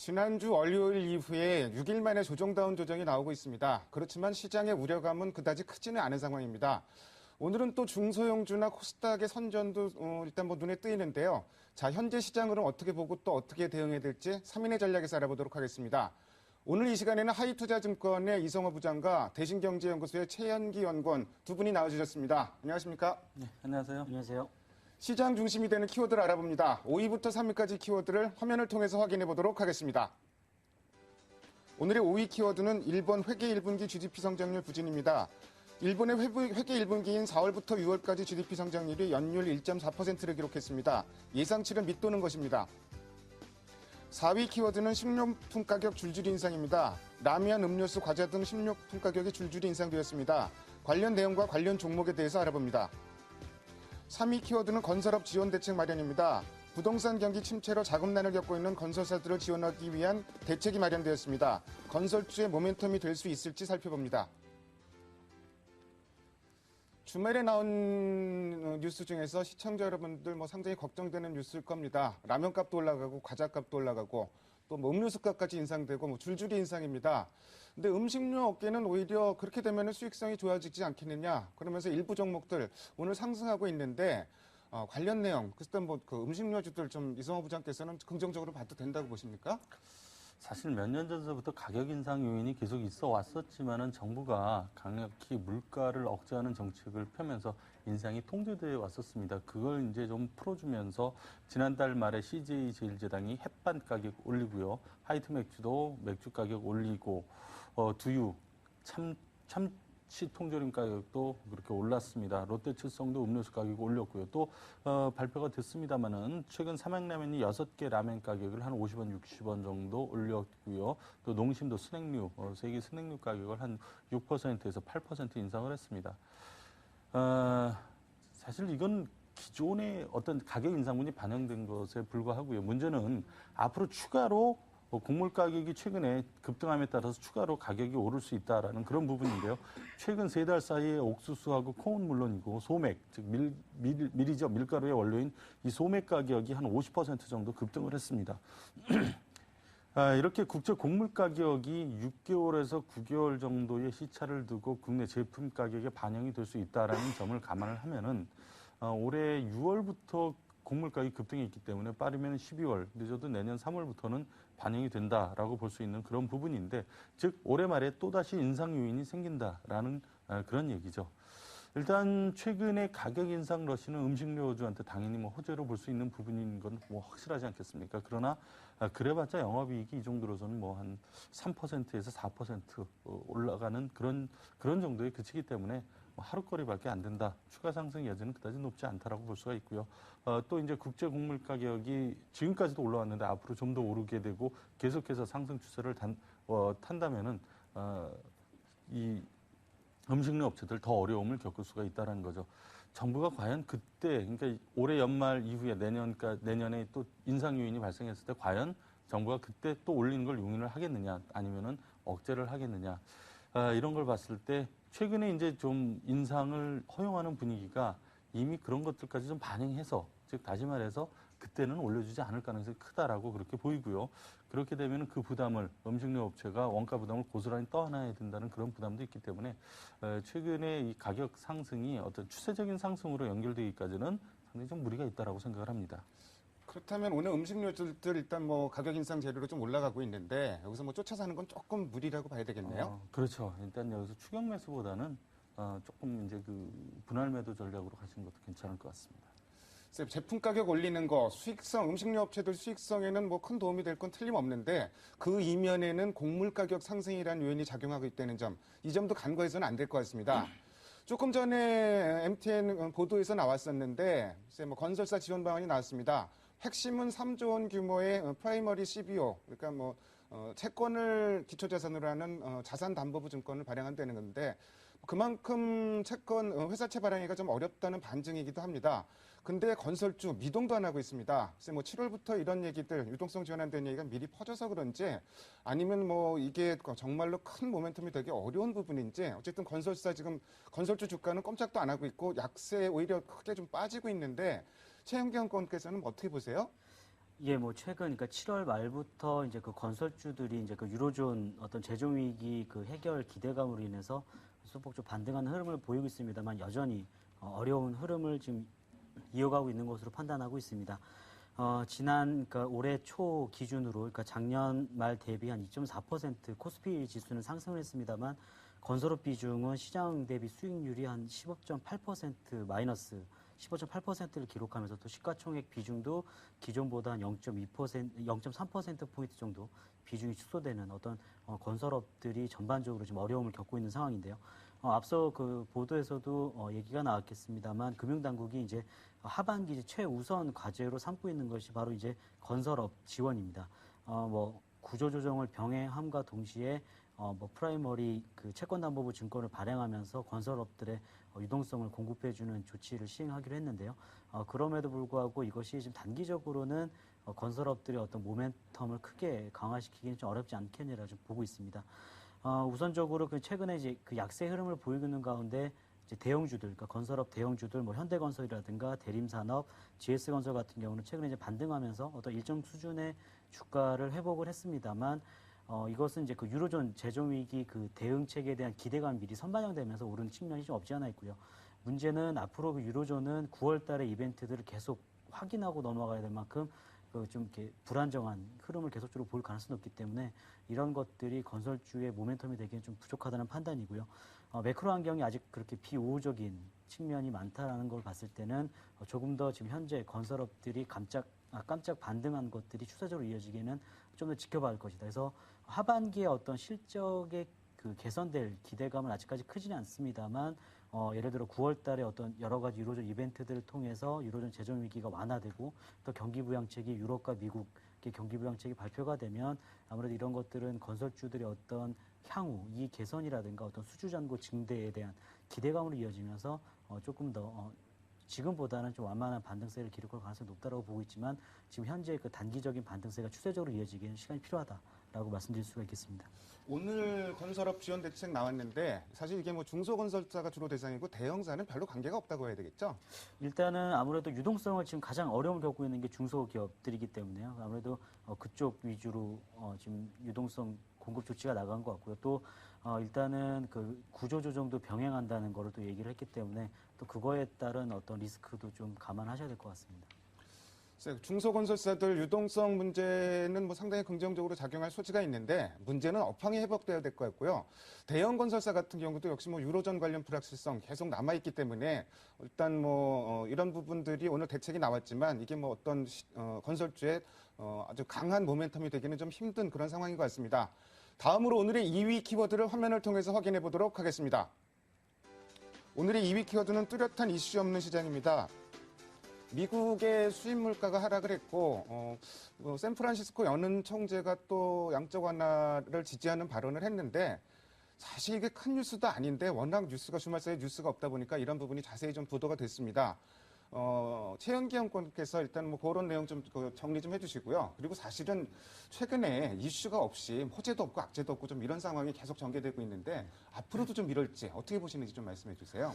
지난주 월요일 이후에 6일 만에 조정다운 조정이 나오고 있습니다. 그렇지만 시장의 우려감은 그다지 크지는 않은 상황입니다. 오늘은 또 중소형주나 코스닥의 선전도 일단 눈에 띄는데요. 자, 현재 시장으로는 어떻게 보고 또 어떻게 대응해야 될지 3인의 전략에서 알아보도록 하겠습니다. 오늘 이 시간에는 하이투자증권의 이성호 부장과 대신경제연구소의 최현기 연구원 두 분이 나와주셨습니다. 안녕하십니까? 네, 안녕하세요. 안녕하세요. 시장 중심이 되는 키워드를 알아봅니다. 5위부터 3위까지 키워드를 화면을 통해서 확인해 보도록 하겠습니다. 오늘의 5위 키워드는 일본 회계 1분기 GDP 성장률 부진입니다. 일본의 회계 1분기인 4월부터 6월까지 GDP 성장률이 연율 1.4%를 기록했습니다. 예상치를 밑도는 것입니다. 4위 키워드는 식료품 가격 줄줄이 인상입니다. 라면, 음료수, 과자 등 식료품 가격이 줄줄이 인상되었습니다. 관련 내용과 관련 종목에 대해서 알아봅니다. 3위 키워드는 건설업 지원 대책 마련입니다. 부동산 경기 침체로 자금난을 겪고 있는 건설사들을 지원하기 위한 대책이 마련되었습니다. 건설주의 모멘텀이 될 수 있을지 살펴봅니다. 주말에 나온 뉴스 중에서 시청자 여러분들 상당히 걱정되는 뉴스일 겁니다. 라면 값도 올라가고 과자 값도 올라가고 또 음료수 값까지 인상되고 줄줄이 인상입니다. 근데 음식료 업계는 오히려 그렇게 되면 수익성이 좋아지지 않겠느냐. 그러면서 일부 종목들 오늘 상승하고 있는데 관련 내용, 그때 그 음식료주들 좀 이성호 부장께서는 긍정적으로 봐도 된다고 보십니까? 사실 몇 년 전서부터 가격 인상 요인이 계속 있어 왔었지만은 정부가 강력히 물가를 억제하는 정책을 펴면서 인상이 통제되어 왔었습니다. 그걸 이제 좀 풀어주면서 지난달 말에 CJ 제일제당이 햇반 가격 올리고요. 하이트 맥주도 맥주 가격 올리고, 두유, 참치 통조림 가격도 그렇게 올랐습니다. 롯데칠성도 음료수 가격 올렸고요. 또 발표가 됐습니다마는 최근 삼양라면이 6개 라면 가격을 한 50원, 60원 정도 올렸고요. 또 농심도 스낵류, 세계 스낵류 가격을 한 6%에서 8% 인상을 했습니다. 사실 이건 기존의 어떤 가격 인상분이 반영된 것에 불과하고요. 문제는 앞으로 추가로 곡물 가격이 최근에 급등함에 따라서 추가로 가격이 오를 수 있다라는 그런 부분인데요. 최근 3달 사이에 옥수수하고 콩은 물론이고 소맥, 즉 밀이죠. 밀가루의 원료인 이 소맥 가격이 한 50% 정도 급등을 했습니다. 이렇게 국제 곡물 가격이 6개월에서 9개월 정도의 시차를 두고 국내 제품 가격에 반영이 될 수 있다라는 점을 감안을 하면은 올해 6월부터 곡물 가격이 급등이 있기 때문에 빠르면 12월, 늦어도 내년 3월부터는 반영이 된다라고 볼 수 있는 그런 부분인데, 즉 올해 말에 또다시 인상 요인이 생긴다라는 그런 얘기죠. 일단 최근에 가격 인상 러시는 음식료주한테 당연히 호재로 볼 수 있는 부분인 건 확실하지 않겠습니까? 그러나 그래봤자 영업이익이 이 정도로서는 한 3%에서 4% 올라가는 그런 정도에 그치기 때문에 하루거리밖에 안 된다. 추가 상승 여지는 그다지 높지 않다라고 볼 수가 있고요. 또 이제 국제 곡물 가격이 지금까지도 올라왔는데 앞으로 좀 더 오르게 되고 계속해서 상승 추세를 탄다면은 이 음식료 업체들 더 어려움을 겪을 수가 있다는 거죠. 정부가 과연 그때, 그러니까 올해 연말 이후에 내년에 또 인상 요인이 발생했을 때 과연 정부가 그때 또 올리는 걸 용인을 하겠느냐, 아니면은 억제를 하겠느냐, 이런 걸 봤을 때 최근에 이제 좀 인상을 허용하는 분위기가 이미 그런 것들까지 좀 반영해서, 즉 다시 말해서 그때는 올려주지 않을 가능성이 크다라고 그렇게 보이고요. 그렇게 되면 그 부담을 음식료 업체가 원가 부담을 고스란히 떠안아야 된다는 그런 부담도 있기 때문에 최근에 이 가격 상승이 어떤 추세적인 상승으로 연결되기까지는 상당히 좀 무리가 있다라고 생각을 합니다. 그렇다면 오늘 음식료들 일단 가격 인상 재료로 좀 올라가고 있는데 여기서 쫓아 사는 건 조금 무리라고 봐야 되겠네요. 그렇죠. 일단 여기서 추격 매수보다는 조금 이제 그 분할 매도 전략으로 가시는 것도 괜찮을 것 같습니다. 제품 가격 올리는 거, 수익성, 음식료 업체들 수익성에는 큰 도움이 될 건 틀림없는데 그 이면에는 곡물 가격 상승이라는 요인이 작용하고 있다는 점, 이 점도 간과해서는 안 될 것 같습니다. 조금 전에 MTN 보도에서 나왔었는데 건설사 지원 방안이 나왔습니다. 핵심은 3조 원 규모의 프라이머리 CBO, 그러니까 채권을 기초자산으로 하는 자산담보부 증권을 발행한다는 건데 그만큼 채권 회사채 발행하기가 좀 어렵다는 반증이기도 합니다. 근데 건설주 미동도 안 하고 있습니다. 그래서 7월부터 이런 얘기들, 유동성 지원한다는 얘기가 미리 퍼져서 그런지 아니면 이게 정말로 큰 모멘텀이 되기 어려운 부분인지 어쨌든 건설사 지금 건설주 주가는 꼼짝도 안 하고 있고 약세에 오히려 크게 좀 빠지고 있는데 최현기 연구원께서는 어떻게 보세요? 이게 뭐 최근 그러니까 7월 말부터 이제 그 건설주들이 이제 그 유로존 어떤 재정 위기 그 해결 기대감으로 인해서 소폭 좀 반등하는 흐름을 보이고 있습니다만 여전히 어려운 흐름을 지금 이어가고 있는 것으로 판단하고 있습니다. 지난 그러니까 올해 초 기준으로 그러니까 작년 말 대비 한 2.4% 코스피 지수는 상승을 했습니다만 건설업 비중은 시장 대비 수익률이 한 15.8% 마이너스 15.8%를 기록하면서 또 시가총액 비중도 기존보다 한 0.2%, 0.3%포인트 정도 비중이 축소되는 어떤 건설업들이 전반적으로 지금 어려움을 겪고 있는 상황인데요. 앞서 그 보도에서도 얘기가 나왔겠습니다만 금융당국이 이제 하반기 이제 최우선 과제로 삼고 있는 것이 바로 이제 건설업 지원입니다. 뭐 구조조정을 병행함과 동시에 뭐 프라이머리 그 채권담보부 증권을 발행하면서 건설업들의 유동성을 공급해주는 조치를 시행하기로 했는데요. 그럼에도 불구하고 이것이 지금 단기적으로는 건설업들의 어떤 모멘텀을 크게 강화시키기는 좀 어렵지 않겠느라 좀 보고 있습니다. 우선적으로 그 최근에 이제 그 약세 흐름을 보이고 있는 가운데 이제 대형주들, 그러니까 건설업 대형주들, 뭐 현대건설이라든가 대림산업, GS건설 같은 경우는 최근에 이제 반등하면서 어떤 일정 수준의 주가를 회복을 했습니다만, 이것은 이제 그 유로존 재정 위기 그 대응책에 대한 기대감이 미리 선반영되면서 오른 측면이 좀 없지 않아 있고요. 문제는 앞으로 그 유로존은 9월 달에 이벤트들을 계속 확인하고 넘어가야 될 만큼 좀 이렇게 불안정한 흐름을 계속적으로 볼 가능성이 없기 때문에 이런 것들이 건설주의 모멘텀이 되기는 좀 부족하다는 판단이고요. 매크로 환경이 아직 그렇게 비우호적인 측면이 많다라는 걸 봤을 때는 조금 더 지금 현재 건설업들이 깜짝 반등한 것들이 추세적으로 이어지기에는 좀 더 지켜봐야 할 것이다. 그래서 하반기에 어떤 실적의 그 개선될 기대감은 아직까지 크지는 않습니다만 예를 들어 9월 달에 어떤 여러 가지 유로존 이벤트들을 통해서 유로존 재정 위기가 완화되고 또 경기 부양책이 유럽과 미국의 경기 부양책이 발표가 되면 아무래도 이런 것들은 건설주들의 어떤 향후 이익 개선이라든가 어떤 수주 잔고 증대에 대한 기대감으로 이어지면서 조금 더 지금보다는 좀 완만한 반등세를 기록할 가능성이 높다고 보고 있지만 지금 현재 그 단기적인 반등세가 추세적으로 이어지기에는 시간이 필요하다라고 말씀드릴 수가 있겠습니다. 오늘 건설업 지원 대책 나왔는데 사실 이게 뭐 중소건설사가 주로 대상이고 대형사는 별로 관계가 없다고 해야 되겠죠? 일단은 아무래도 유동성을 지금 가장 어려움을 겪고 있는 게 중소기업들이기 때문에요. 아무래도 그쪽 위주로 지금 유동성 공급 조치가 나간 것 같고요. 또 일단은 그 구조조정도 병행한다는 거를 또 얘기를 했기 때문에 또 그거에 따른 어떤 리스크도 좀 감안하셔야 될 것 같습니다. 중소건설사들 유동성 문제는 뭐 상당히 긍정적으로 작용할 소지가 있는데 문제는 업황이 회복돼야 될 것 같고요. 대형 건설사 같은 경우도 역시 뭐 유로존 관련 불확실성 계속 남아있기 때문에 일단 뭐 이런 부분들이 오늘 대책이 나왔지만 이게 뭐 어떤 건설주의 아주 강한 모멘텀이 되기는 좀 힘든 그런 상황인 것 같습니다. 다음으로 오늘의 2위 키워드를 화면을 통해서 확인해 보도록 하겠습니다. 오늘의 2위 키워드는 뚜렷한 이슈 없는 시장입니다. 미국의 수입 물가가 하락을 했고 샌프란시스코 연은 총재가 또 양적 완화를 지지하는 발언을 했는데 사실 이게 큰 뉴스도 아닌데 워낙 뉴스가 주말 사이에 뉴스가 없다 보니까 이런 부분이 자세히 좀 보도가 됐습니다. 최영기 연구원께서 일단 뭐 그런 내용 좀 정리 좀 해주시고요. 그리고 사실은 최근에 이슈가 없이 호재도 없고 악재도 없고 좀 이런 상황이 계속 전개되고 있는데 앞으로도 좀 이럴지 어떻게 보시는지 좀 말씀해 주세요.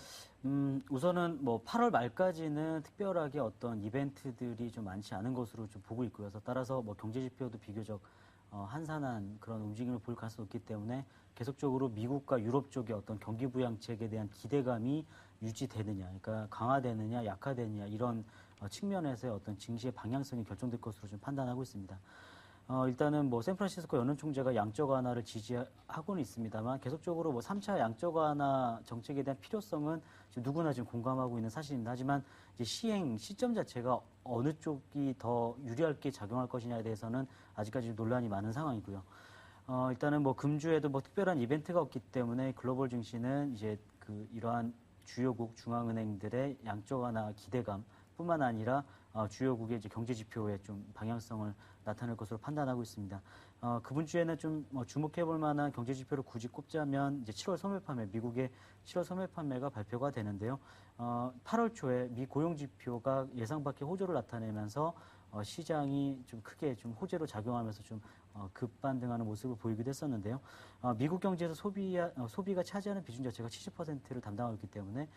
우선은 뭐 8월 말까지는 특별하게 어떤 이벤트들이 좀 많지 않은 것으로 좀 보고 있고요. 그래서 따라서 뭐 경제 지표도 비교적 한산한 그런 움직임을 볼 가능성이 있기 때문에 계속적으로 미국과 유럽 쪽의 어떤 경기 부양책에 대한 기대감이 유지되느냐, 그러니까 강화되느냐, 약화되느냐 이런 측면에서의 어떤 증시의 방향성이 결정될 것으로 좀 판단하고 있습니다. 일단은 뭐 샌프란시스코 연은 총재가 양적 완화를 지지하고는 있습니다만 계속적으로 뭐 3차 양적 완화 정책에 대한 필요성은 지금 누구나 지금 공감하고 있는 사실입니다. 하지만 이제 시행 시점 자체가 어느 쪽이 더 유리하게 작용할 것이냐에 대해서는 아직까지 논란이 많은 상황이고요. 일단은 뭐 금주에도 뭐 특별한 이벤트가 없기 때문에 글로벌 증시는 이제 그 이러한 주요국 중앙은행들의 양적 완화 기대감뿐만 아니라 주요국의 이제 경제 지표에 좀 방향성을 나타낼 것으로 판단하고 있습니다. 그번 주에는 좀 주목해 볼 만한 경제 지표를 굳이 꼽자면 이제 7월 소매 판매, 미국의 7월 소매 판매가 발표가 되는데요. 8월 초에 미 고용 지표가 예상 밖의 호조를 나타내면서 시장이 좀 크게 좀 호재로 작용하면서 좀 급반등하는 모습을 보이기도 했었는데요. 미국 경제에서 소비가 차지하는 비중 자체가 70%를 담당하고 있기 때문에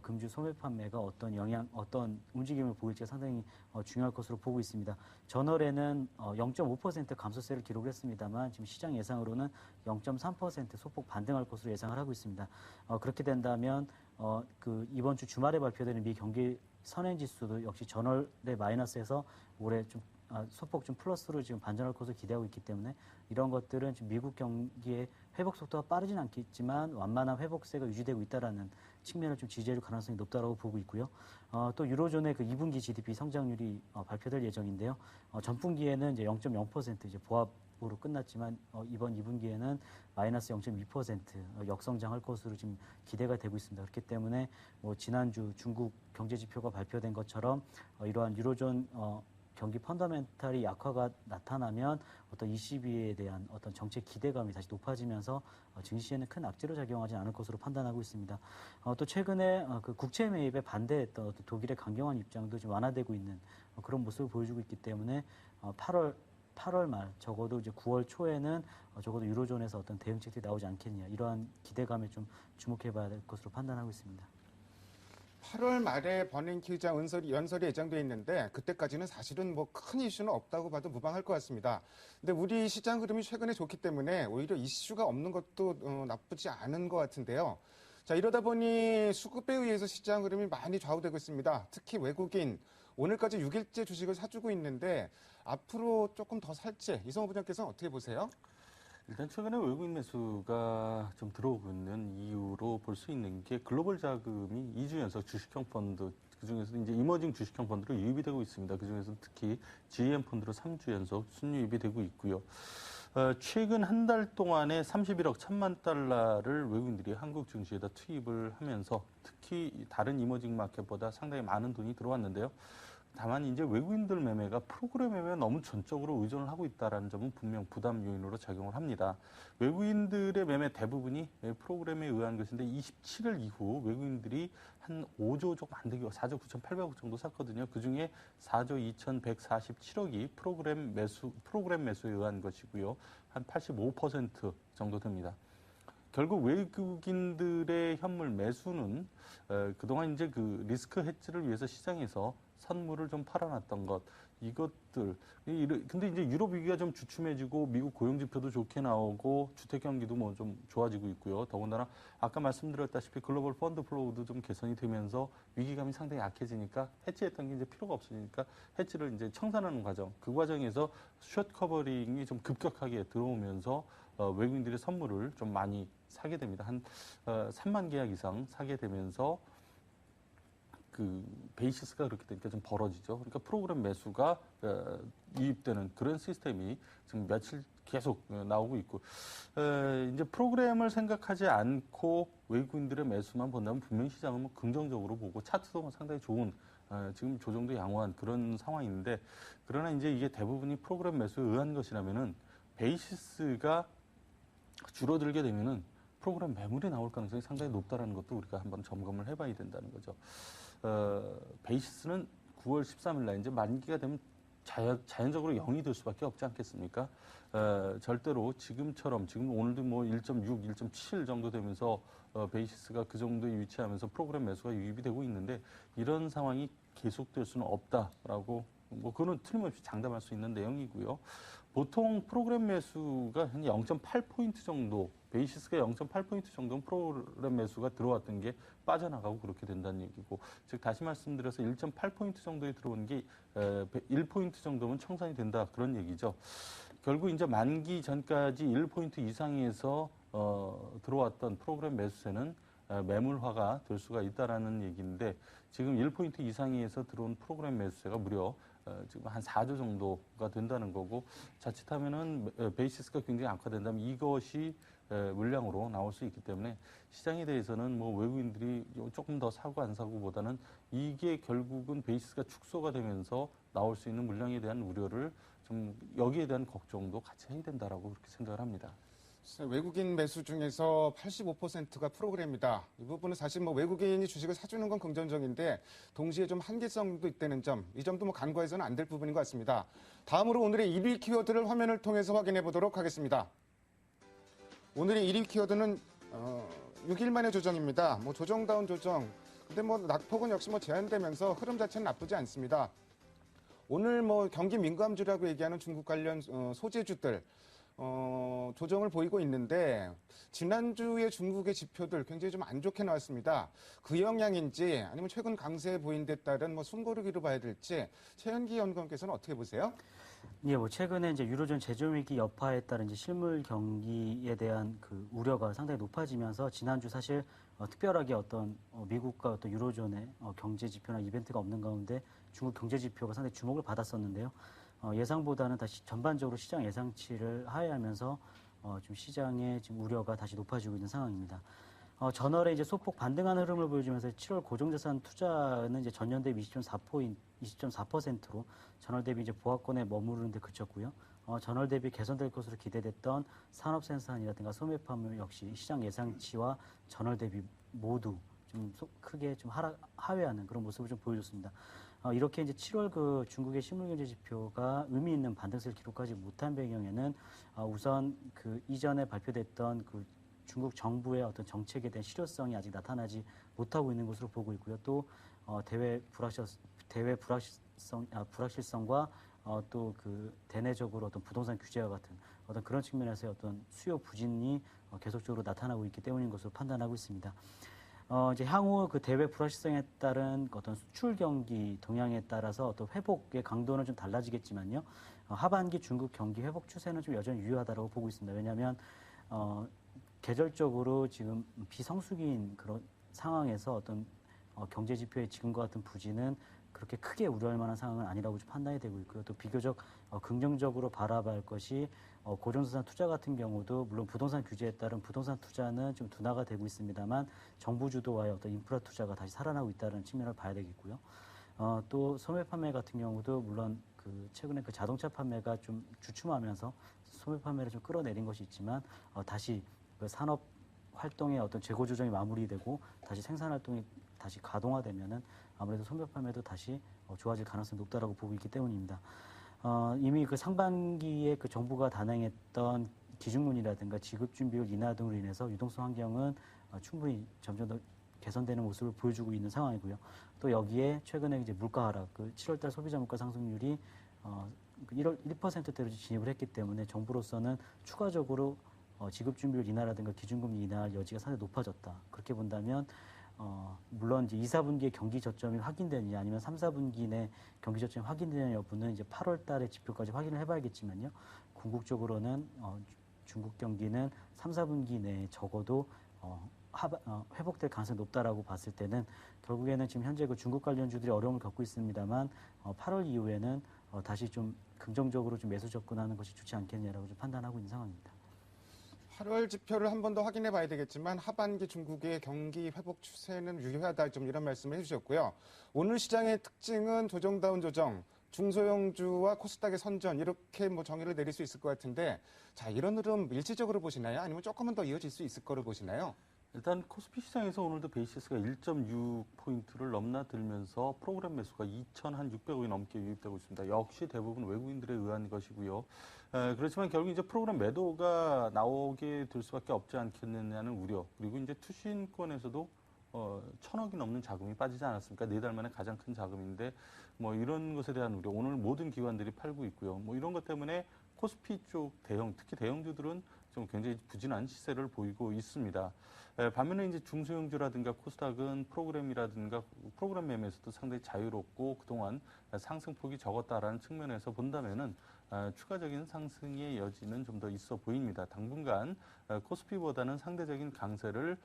금주 소매 판매가 어떤 움직임을 보일지가 상당히 중요할 것으로 보고 있습니다. 전월에는 0.5% 감소세를 기록했습니다만 지금 시장 예상으로는 0.3% 소폭 반등할 것으로 예상을 하고 있습니다. 그렇게 된다면 이번 주 주말에 발표되는 미 경기 선행지수도 역시 전월의 마이너스에서 올해 좀 소폭 좀 플러스로 지금 반전할 것으로 기대하고 있기 때문에 이런 것들은 지금 미국 경기의 회복 속도가 빠르진 않겠지만 완만한 회복세가 유지되고 있다라는 측면을 좀 지지해줄 가능성이 높다라고 보고 있고요. 또 유로존의 그 2분기 GDP 성장률이 발표될 예정인데요. 전분기에는 이제 0.0% 이제 보합으로 끝났지만 이번 2분기에는 마이너스 0.2% 역성장할 것으로 지금 기대가 되고 있습니다. 그렇기 때문에 뭐 지난주 중국 경제 지표가 발표된 것처럼 이러한 유로존 경기 펀더멘탈이 약화가 나타나면 어떤 ECB에 대한 어떤 정책 기대감이 다시 높아지면서 증시에는 큰 악재로 작용하지 않을 것으로 판단하고 있습니다. 또 최근에 그 국채 매입에 반대했던 어떤 독일의 강경한 입장도 좀 완화되고 있는 그런 모습을 보여주고 있기 때문에 8월 말 적어도 이제 9월 초에는 적어도 유로존에서 어떤 대응책들이 나오지 않겠냐 이러한 기대감에 좀 주목해봐야 될 것으로 판단하고 있습니다. 8월 말에 버냉키자 연설이 예정돼 있는데 그때까지는 사실은 뭐 큰 이슈는 없다고 봐도 무방할 것 같습니다. 근데 우리 시장 흐름이 최근에 좋기 때문에 오히려 이슈가 없는 것도 나쁘지 않은 것 같은데요. 자, 이러다 보니 수급에 의해서 시장 흐름이 많이 좌우되고 있습니다. 특히 외국인 오늘까지 6일째 주식을 사주고 있는데 앞으로 조금 더 살지 이성호 부장께서는 어떻게 보세요? 일단 최근에 외국인 매수가 좀 들어오고 있는 이유로 볼 수 있는 게 글로벌 자금이 2주 연속 주식형 펀드, 그중에서 이제 이머징 주식형 펀드로 유입이 되고 있습니다. 그중에서 특히 GM 펀드로 3주 연속 순유입이 되고 있고요. 최근 한 달 동안에 31억 1천만 달러를 외국인들이 한국 증시에다 투입을 하면서 특히 다른 이머징 마켓보다 상당히 많은 돈이 들어왔는데요. 다만 이제 외국인들 매매가 프로그램 매매에 너무 전적으로 의존을 하고 있다는 점은 분명 부담 요인으로 작용을 합니다. 외국인들의 매매 대부분이 프로그램에 의한 것인데 27일 이후 외국인들이 한 5조 조금 안 되게 4조 9,800억 정도 샀거든요. 그중에 4조 2,147억이 프로그램 매수에 의한 것이고요. 한 85% 정도 됩니다. 결국 외국인들의 현물 매수는 그동안 이제 그 리스크 헤지를 위해서 시장에서 선물을 좀 팔아놨던 것, 이것들. 근데 이제 유럽 위기가 좀 주춤해지고 미국 고용 지표도 좋게 나오고 주택 경기도 뭐 좀 좋아지고 있고요. 더군다나 아까 말씀드렸다시피 글로벌 펀드 플로우도 좀 개선이 되면서 위기감이 상당히 약해지니까 해지했던 게 이제 필요가 없으니까 해지를 이제 청산하는 과정. 그 과정에서 숏 커버링이 좀 급격하게 들어오면서 외국인들의 선물을 좀 많이 사게 됩니다. 한 3만 계약 이상 사게 되면서 그 베이시스가 그렇게 되니까 좀 벌어지죠. 그러니까 프로그램 매수가 유입되는 그런 시스템이 지금 며칠 계속 나오고 있고 이제 프로그램을 생각하지 않고 외국인들의 매수만 본다면 분명히 시장은 뭐 긍정적으로 보고 차트도 뭐 상당히 좋은 지금 조정도 양호한 그런 상황인데 그러나 이제 이게 대부분이 프로그램 매수에 의한 것이라면은 베이시스가 줄어들게 되면은 프로그램 매물이 나올 가능성이 상당히 높다라는 것도 우리가 한번 점검을 해봐야 된다는 거죠. 베이시스는 9월 13일 날 이제 만기가 되면 자연적으로 0이 될 수밖에 없지 않겠습니까? 절대로 지금처럼 지금 오늘도 뭐 1.6, 1.7 정도 되면서 베이시스가 그 정도에 위치하면서 프로그램 매수가 유입이 되고 있는데 이런 상황이 계속될 수는 없다라고 뭐 그거는 틀림없이 장담할 수 있는 내용이고요. 보통 프로그램 매수가 한 0.8포인트 정도, 베이시스가 0.8포인트 정도는 프로그램 매수가 들어왔던 게 빠져나가고 그렇게 된다는 얘기고, 즉 다시 말씀드려서 1.8포인트 정도에 들어온 게 1포인트 정도면 청산이 된다 그런 얘기죠. 결국 이제 만기 전까지 1포인트 이상에서 들어왔던 프로그램 매수세는 매물화가 될 수가 있다라는 얘기인데 지금 1포인트 이상에서 들어온 프로그램 매수세가 무려 지금 한 4조 정도가 된다는 거고 자칫하면은 베이시스가 굉장히 악화된다면 이것이 물량으로 나올 수 있기 때문에 시장에 대해서는 뭐 외국인들이 조금 더 사고 안 사고보다는 이게 결국은 베이시스가 축소가 되면서 나올 수 있는 물량에 대한 우려를 좀 여기에 대한 걱정도 같이 해야 된다라고 그렇게 생각을 합니다. 외국인 매수 중에서 85%가 프로그램이다. 이 부분은 사실 뭐 외국인이 주식을 사주는 건 긍정적인데 동시에 좀 한계성도 있다는 점, 이 점도 뭐 간과해서는 안 될 부분인 것 같습니다. 다음으로 오늘의 1위 키워드를 화면을 통해서 확인해 보도록 하겠습니다. 오늘의 1위 키워드는 6일 만의 조정입니다. 뭐 조정다운 조정. 근데 뭐 낙폭은 역시 뭐 제한되면서 흐름 자체는 나쁘지 않습니다. 오늘 뭐 경기 민감주라고 얘기하는 중국 관련 소재주들 조정을 보이고 있는데 지난주에 중국의 지표들 굉장히 좀 안 좋게 나왔습니다. 그 영향인지 아니면 최근 강세에 보인 데 따른 뭐 숨고르기로 봐야 될지 최현기 연구원께서는 어떻게 보세요? 예, 뭐 최근에 이제 유로존 제조 위기 여파에 따른 이제 실물 경기에 대한 그 우려가 상당히 높아지면서 지난주 사실 특별하게 어떤 미국과 어떤 유로존의 경제 지표나 이벤트가 없는 가운데 중국 경제 지표가 상당히 주목을 받았었는데요. 예상보다는 다시 전반적으로 시장 예상치를 하회하면서 좀 시장의 지금 우려가 다시 높아지고 있는 상황입니다. 전월에 이제 소폭 반등하는 흐름을 보여주면서 7월 고정자산 투자는 이제 전년 대비 20.4%로 전월 대비 이제 보합권에 머무르는 데 그쳤고요. 전월 대비 개선될 것으로 기대됐던 산업 생산이라든가 소매 판매 역시 시장 예상치와 전월 대비 모두 좀 크게 좀 하회하는 그런 모습을 좀 보여줬습니다. 이렇게 이제 7월 그 중국의 실물경제 지표가 의미 있는 반등세를 기록하지 못한 배경에는 우선 그 이전에 발표됐던 그 중국 정부의 어떤 정책에 대한 실효성이 아직 나타나지 못하고 있는 것으로 보고 있고요. 또 대외 불확실성과 또 그 대내적으로 어떤 부동산 규제와 같은 어떤 그런 측면에서의 어떤 수요 부진이 계속적으로 나타나고 있기 때문인 것으로 판단하고 있습니다. 이제 향후 그 대외 불확실성에 따른 어떤 수출 경기 동향에 따라서 어떤 회복의 강도는 좀 달라지겠지만요. 하반기 중국 경기 회복 추세는 좀 여전히 유효하다고 보고 있습니다. 왜냐하면 계절적으로 지금 비성수기인 그런 상황에서 어떤 경제 지표의 지금과 같은 부진은 그렇게 크게 우려할 만한 상황은 아니라고 판단이 되고 있고요. 또 비교적 긍정적으로 바라볼 것이 고정자산 투자 같은 경우도 물론 부동산 규제에 따른 부동산 투자는 좀 둔화가 되고 있습니다만 정부 주도와의 어떤 인프라 투자가 다시 살아나고 있다는 측면을 봐야 되겠고요. 또 소매 판매 같은 경우도 물론 그 최근에 그 자동차 판매가 좀 주춤하면서 소매 판매를 좀 끌어내린 것이 있지만 다시 그 산업 활동의 어떤 재고 조정이 마무리되고 다시 생산 활동이 다시 가동화되면은 아무래도 소매 판매도 다시 좋아질 가능성이 높다라고 보고 있기 때문입니다. 이미 그 상반기에 그 정부가 단행했던 기준문이라든가 지급 준비율 인하 등으로 인해서 유동성 환경은 충분히 점점 더 개선되는 모습을 보여주고 있는 상황이고요. 또 여기에 최근에 이제 물가 하락, 그 7월달 소비자 물가 상승률이 1%대로 진입을 했기 때문에 정부로서는 추가적으로 지급 준비율 인하라든가 기준금리 인하 여지가 상당히 높아졌다. 그렇게 본다면 물론 이제 2, 4분기에 경기 저점이 확인되느냐 아니면 3, 4분기 내 경기 저점이 확인되느냐 여부는 이제 8월 달에 지표까지 확인을 해봐야겠지만요. 궁극적으로는 중국 경기는 3, 4분기 내에 적어도 회복될 가능성이 높다라고 봤을 때는 결국에는 지금 현재 그 중국 관련주들이 어려움을 겪고 있습니다만 8월 이후에는 다시 좀 긍정적으로 좀 매수 접근하는 것이 좋지 않겠냐라고 좀 판단하고 있는 상황입니다. 8월 지표를 한 번 더 확인해 봐야 되겠지만 하반기 중국의 경기 회복 추세는 유효하다 좀 이런 말씀을 해주셨고요. 오늘 시장의 특징은 조정다운 조정, 중소형주와 코스닥의 선전 이렇게 뭐 정의를 내릴 수 있을 것 같은데 자 이런 흐름 일시적으로 보시나요? 아니면 조금은 더 이어질 수 있을 거로 보시나요? 일단 코스피 시장에서 오늘도 베이시스가 1.6포인트를 넘나들면서 프로그램 매수가 2,600억이 넘게 유입되고 있습니다. 역시 대부분 외국인들에 의한 것이고요. 그렇지만 결국 이제 프로그램 매도가 나오게 될 수밖에 없지 않겠느냐는 우려. 그리고 이제 투신권에서도 1,000억이 넘는 자금이 빠지지 않았습니까? 4달 만에 가장 큰 자금인데 뭐 이런 것에 대한 우려. 오늘 모든 기관들이 팔고 있고요. 뭐 이런 것 때문에 코스피 쪽 특히 대형주들은 좀 굉장히 부진한 시세를 보이고 있습니다. 반면에 이제 중소형주라든가 코스닥은 프로그램 매매에서도 상당히 자유롭고 그동안 상승폭이 적었다라는 측면에서 본다면은 추가적인 상승의 여지는 좀 더 있어 보입니다. 당분간 코스피보다는 상대적인 강세를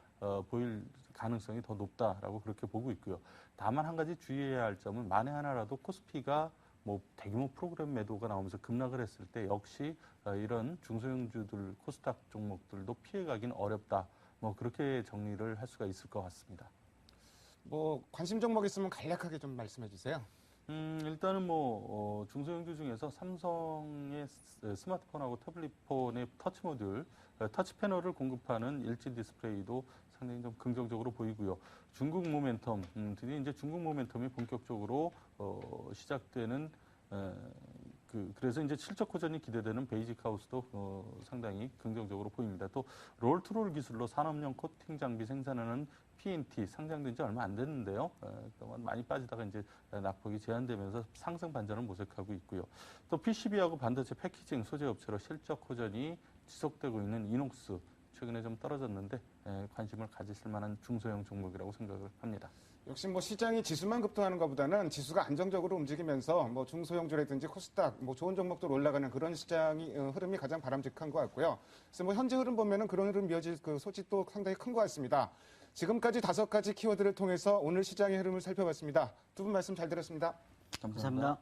보일 가능성이 더 높다라고 그렇게 보고 있고요. 다만 한 가지 주의해야 할 점은 만에 하나라도 코스피가 뭐 대규모 프로그램 매도가 나오면서 급락을 했을 때 역시 이런 중소형주들 코스닥 종목들도 피해가긴 어렵다. 뭐 그렇게 정리를 할 수가 있을 것 같습니다. 뭐 관심 종목 있으면 간략하게 좀 말씀해 주세요. 일단은 중소형주 중에서 삼성의 스마트폰하고 태블릿폰의 터치 모듈, 터치 패널을 공급하는 LG 디스플레이도 상당히 좀 긍정적으로 보이고요. 중국 모멘텀, 드디어 이제 중국 모멘텀이 본격적으로 시작되는 그래서 이제 실적 호전이 기대되는 베이직 하우스도 상당히 긍정적으로 보입니다. 또 롤투롤 기술로 산업용 코팅 장비 생산하는 P&T 상장된 지 얼마 안 됐는데요. 그동안 많이 빠지다가 이제 낙폭이 제한되면서 상승 반전을 모색하고 있고요. 또 PCB하고 반도체 패키징 소재 업체로 실적 호전이 지속되고 있는 이녹스 최근에 좀 떨어졌는데 관심을 가지실 만한 중소형 종목이라고 생각을 합니다. 역시 시장이 지수만 급등하는 것보다는 지수가 안정적으로 움직이면서 중소형주라든지 코스닥 좋은 종목들 올라가는 그런 시장이 흐름이 가장 바람직한 것 같고요. 그래서 현재 흐름 보면은 그런 흐름 이어질 소지도 상당히 큰 것 같습니다. 지금까지 5가지 키워드를 통해서 오늘 시장의 흐름을 살펴봤습니다. 두 분 말씀 잘 들었습니다. 감사합니다.